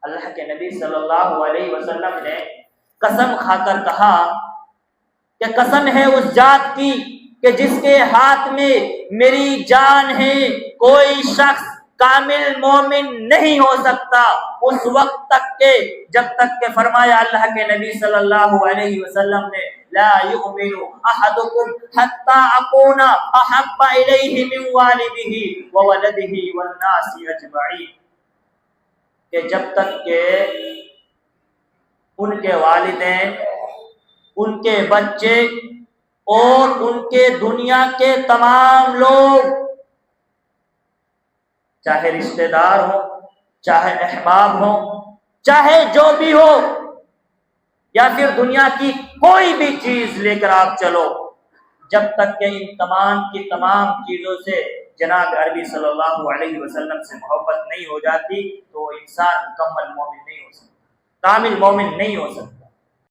اللہ کے نبی صلی اللہ علیہ وسلم نے قسم کھا کر کہا کہ قسم ہے اس ذات کی کہ جس کے ہاتھ میں میری جان ہے، کوئی شخص کامل مومن نہیں ہو سکتا اس وقت تک کہ جب تک کہ فرمایا اللہ کے نبی صلی اللہ علیہ وسلم نے لا یؤمن احدکم حتی اکون احب الیہ من والدہ وولدہ والناس اجمعین، کہ جب تک کہ ان کے والدین، ان کے بچے اور ان کے دنیا کے تمام لوگ، چاہے رشتہ دار ہو، چاہے احباب ہو، چاہے جو بھی ہو، یا پھر دنیا کی کوئی بھی چیز لے کر آپ چلو، جب تک کہ ان تمام کی تمام چیزوں سے جناب عربی صلی اللہ علیہ وسلم سے محبت نہیں ہو جاتی تو انسان مکمل مومن نہیں ہو سکتا، کامل مومن نہیں ہو سکتا۔